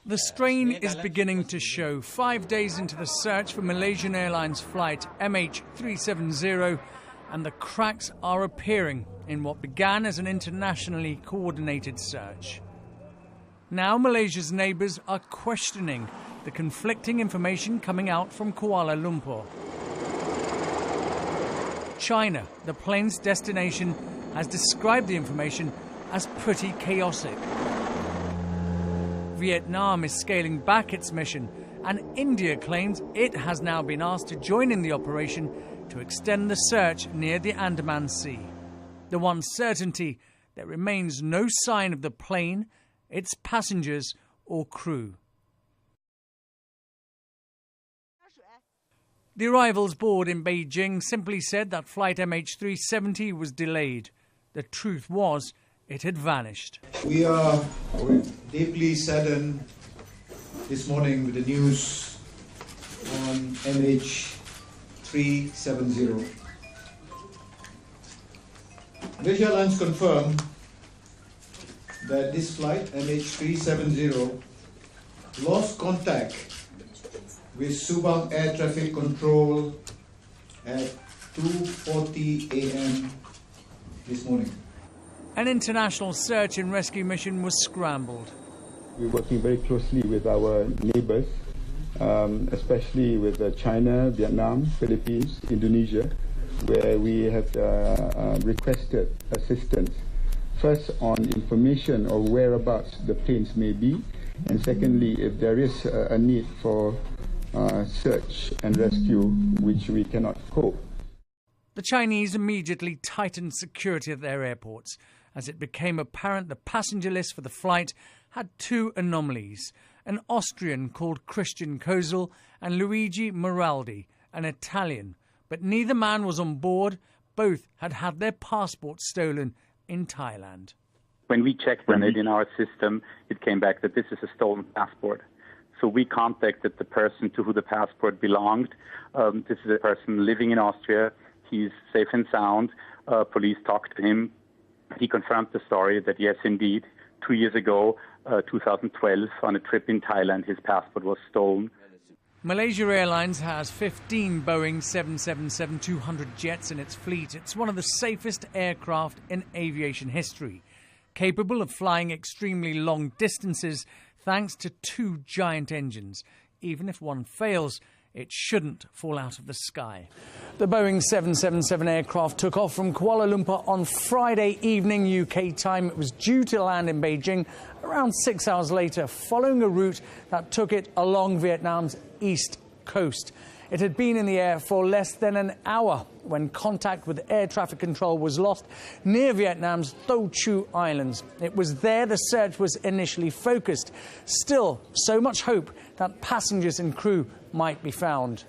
The strain is beginning to show 5 days into the search for Malaysian Airlines flight MH370, and the cracks are appearing in what began as an internationally coordinated search. Now Malaysia's neighbours are questioning the conflicting information coming out from Kuala Lumpur. China, the plane's destination, has described the information as pretty chaotic. Vietnam is scaling back its mission, and India claims it has now been asked to join in the operation to extend the search near the Andaman Sea. The one certainty, there remains no sign of the plane, its passengers or crew. The arrivals board in Beijing simply said that flight MH370 was delayed. The truth was, it had vanished. We are deeply saddened this morning with the news on MH370. Malaysia Airlines confirmed that this flight, MH370, lost contact with Subang Air Traffic Control at 2:40 a.m. this morning. An international search and rescue mission was scrambled. We're working very closely with our neighbours, especially with China, Vietnam, Philippines, Indonesia, where we have requested assistance. First, on information of whereabouts the planes may be, and secondly, if there is a need for search and rescue, which we cannot cope. The Chinese immediately tightened security at their airports, as it became apparent the passenger list for the flight had two anomalies: an Austrian called Christian Kozel and Luigi Maraldi, an Italian. But neither man was on board. Both had had their passports stolen in Thailand. When we checked on it in our system, it came back that this is a stolen passport. So we contacted the person to who the passport belonged. This is a person living in Austria. He's safe and sound. Police talked to him. He confirmed the story that, yes, indeed, 2 years ago, 2012, on a trip in Thailand, his passport was stolen. Malaysia Airlines has 15 Boeing 777-200 jets in its fleet. It's one of the safest aircraft in aviation history, capable of flying extremely long distances thanks to two giant engines. Even if one fails, it shouldn't fall out of the sky. The Boeing 777 aircraft took off from Kuala Lumpur on Friday evening UK time. It was due to land in Beijing around 6 hours later, following a route that took it along Vietnam's east coast. It had been in the air for less than an hour when contact with air traffic control was lost near Vietnam's Tho Chu Islands. It was there the search was initially focused. Still, so much hope that passengers and crew might be found.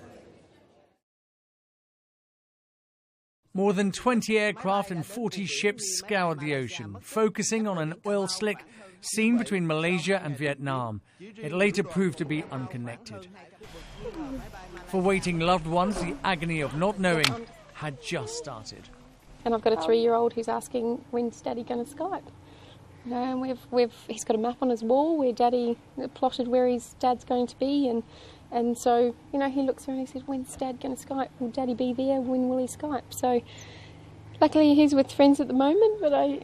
More than 20 aircraft and 40 ships scoured the ocean, focusing on an oil slick seen between Malaysia and Vietnam. It later proved to be unconnected. For waiting loved ones, the agony of not knowing had just started. And I've got a 3-year-old who's asking, when's Daddy going to Skype? And he's got a map on his wall where Daddy plotted where his dad's going to be, and so, you know, he looks around and he says, when's Dad going to Skype? Will Daddy be there? When will he Skype? So, luckily he's with friends at the moment, but I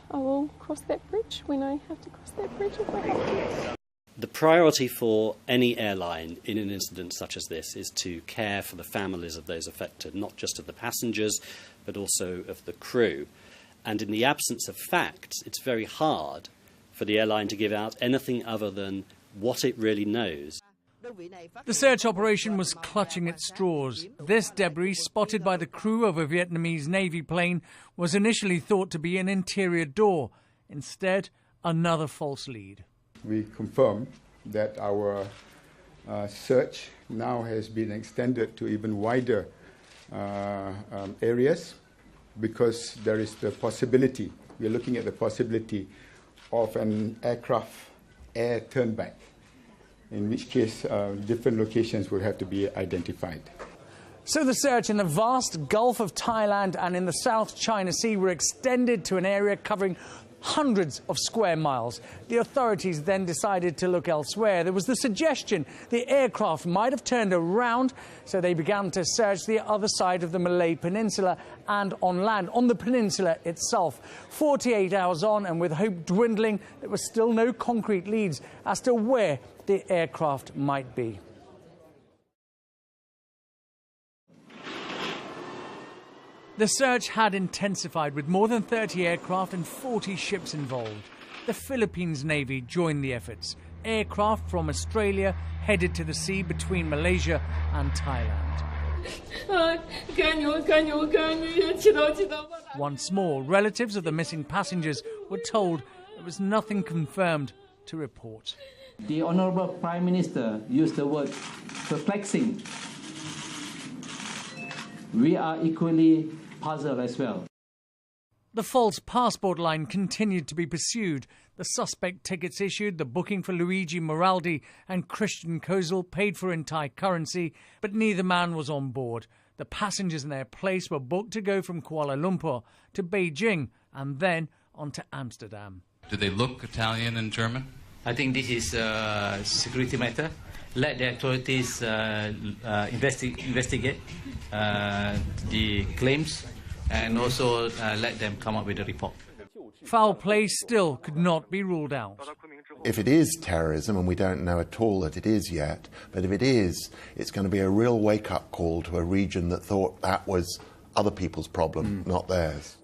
will cross that bridge when I have to cross that bridge if I have to. The priority for any airline in an incident such as this is to care for the families of those affected, not just of the passengers, but also of the crew. And in the absence of facts, it's very hard for the airline to give out anything other than what it really knows. The search operation was clutching at straws. This debris, spotted by the crew of a Vietnamese Navy plane, was initially thought to be an interior door. Instead, another false lead. We confirm that our search now has been extended to even wider areas, because there is the possibility, we're looking at the possibility of an aircraft air turnback, in which case different locations will have to be identified. So the search in the vast Gulf of Thailand and in the South China Sea were extended to an area covering hundreds of square miles. The authorities then decided to look elsewhere. There was the suggestion the aircraft might have turned around, so they began to search the other side of the Malay Peninsula and on land, on the peninsula itself. 48 hours on, and with hope dwindling, there were still no concrete leads as to where the aircraft might be. The search had intensified with more than 30 aircraft and 40 ships involved. The Philippines Navy joined the efforts. Aircraft from Australia headed to the sea between Malaysia and Thailand. Once more, relatives of the missing passengers were told there was nothing confirmed to report. The Honourable Prime Minister used the word perplexing. We are equally puzzled as well. The false passport line continued to be pursued. The suspect tickets issued, the booking for Luigi Moraldi and Christian Kozel paid for in Thai currency, but neither man was on board. The passengers in their place were booked to go from Kuala Lumpur to Beijing and then on to Amsterdam. Do they look Italian and German? I think this is a security matter. Let the authorities investigate the claims and also let them come up with a report. Foul play still could not be ruled out. If it is terrorism, and we don't know at all that it is yet, but if it is, it's going to be a real wake-up call to a region that thought that was other people's problem, not theirs.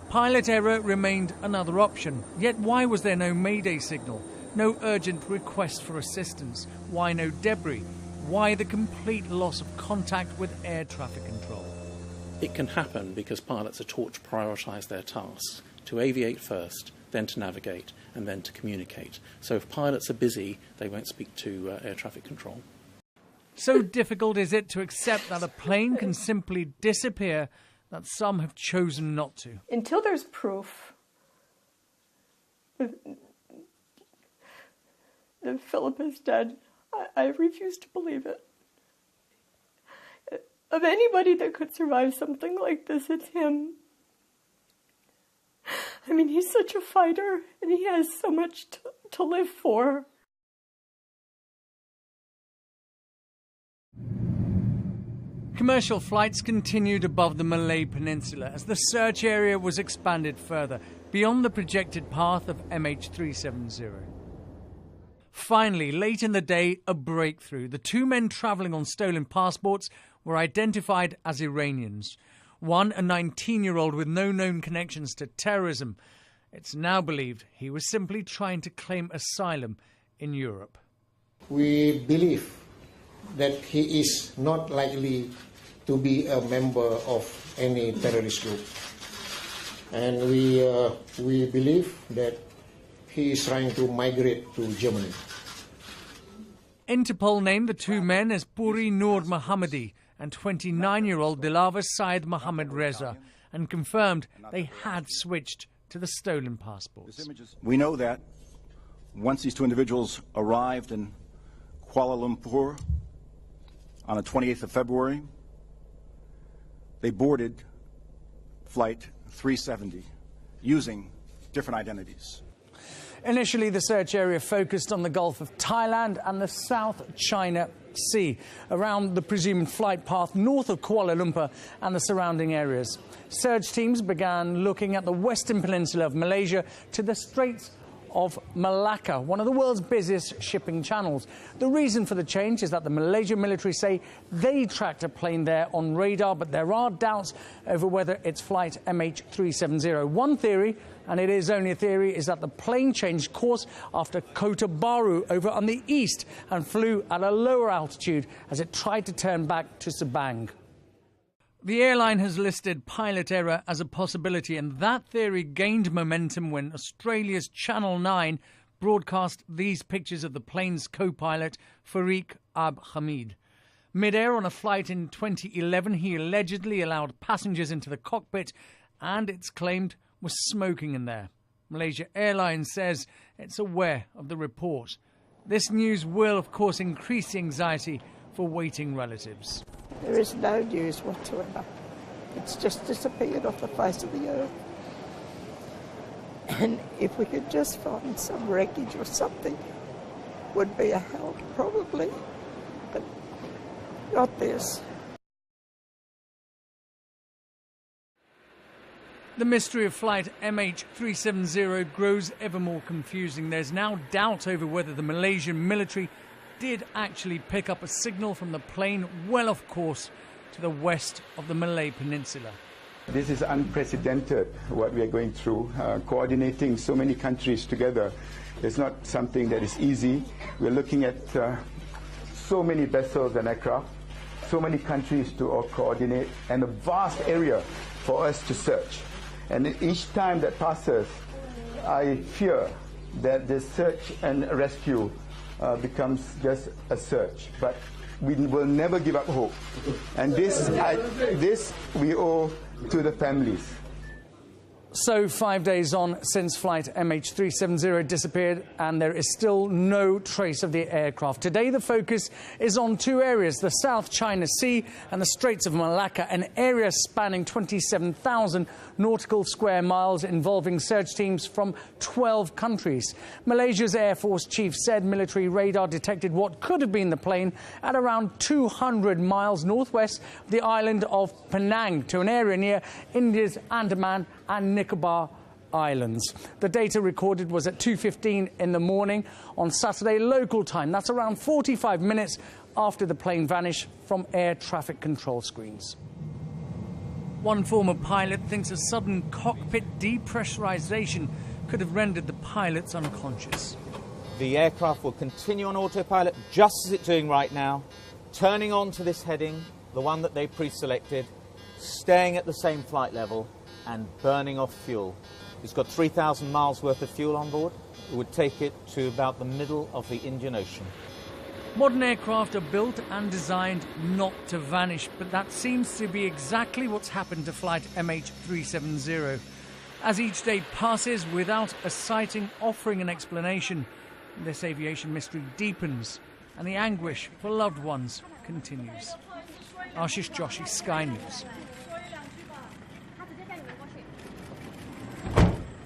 Pilot error remained another option. Yet why was there no mayday signal? No urgent request for assistance? Why no debris? Why the complete loss of contact with air traffic control? It can happen because pilots are taught to prioritise their tasks, to aviate first, then to navigate, and then to communicate. So if pilots are busy, they won't speak to air traffic control. So difficult is it to accept that a plane can simply disappear that some have chosen not to? Until there's proof that Philip is dead, I refuse to believe it. Of anybody that could survive something like this, it's him. I mean, he's such a fighter, and he has so much to live for. Commercial flights continued above the Malay Peninsula as the search area was expanded further, beyond the projected path of MH370. Finally, late in the day, a breakthrough. The two men travelling on stolen passports were identified as Iranians. One, a 19-year-old with no known connections to terrorism. It's now believed he was simply trying to claim asylum in Europe. We believe that he is not likely to be a member of any terrorist group. And we believe that he is trying to migrate to Germany. Interpol named the two men as Puri Noor Mohammadi and 29-year-old Dilawar Syed Mohammed Reza and confirmed they had switched to the stolen passports. We know that once these two individuals arrived in Kuala Lumpur on the 28th of February, they boarded Flight 370 using different identities. Initially, the search area focused on the Gulf of Thailand and the South China Sea, around the presumed flight path north of Kuala Lumpur and the surrounding areas. Search teams began looking at the western peninsula of Malaysia to the Straits of Malacca, one of the world's busiest shipping channels. The reason for the change is that the Malaysian military say they tracked a plane there on radar, but there are doubts over whether it's flight MH370. One theory, and it is only a theory, is that the plane changed course after Kota Baru over on the east and flew at a lower altitude as it tried to turn back to Sabang. The airline has listed pilot error as a possibility, and that theory gained momentum when Australia's Channel 9 broadcast these pictures of the plane's co-pilot, Farik Hamid. Mid-air on a flight in 2011, he allegedly allowed passengers into the cockpit and, it's claimed, was smoking in there. Malaysia Airlines says it's aware of the report. This news will, of course, increase the anxiety for waiting relatives. There is no news whatsoever. It's just disappeared off the face of the earth. And if we could just find some wreckage or something, would be a help probably, but not this. The mystery of flight MH370 grows ever more confusing. There's now doubt over whether the Malaysian military did actually pick up a signal from the plane well off course to the west of the Malay Peninsula. This is unprecedented, what we are going through. Coordinating so many countries together is not something that is easy. We're looking at so many vessels and aircraft, so many countries to coordinate, and a vast area for us to search. And each time that passes, I fear that the search and rescue becomes just a search. But we will never give up hope. And this we owe to the families. So 5 days on since flight MH370 disappeared, and there is still no trace of the aircraft. Today the focus is on two areas, the South China Sea and the Straits of Malacca, an area spanning 27,000 nautical square miles involving search teams from 12 countries. Malaysia's Air Force chief said military radar detected what could have been the plane at around 200 miles northwest of the island of Penang to an area near India's Andaman and Nicobar Islands. The data recorded was at 2:15 in the morning on Saturday local time. That's around 45 minutes after the plane vanished from air traffic control screens. One former pilot thinks a sudden cockpit depressurization could have rendered the pilots unconscious. The aircraft will continue on autopilot just as it's doing right now, turning on to this heading, the one that they pre-selected, staying at the same flight level and burning off fuel. It's got 3,000 miles worth of fuel on board. It would take it to about the middle of the Indian Ocean. Modern aircraft are built and designed not to vanish, but that seems to be exactly what's happened to flight MH370. As each day passes without a sighting offering an explanation, this aviation mystery deepens and the anguish for loved ones continues. Ashish Joshi, Sky News.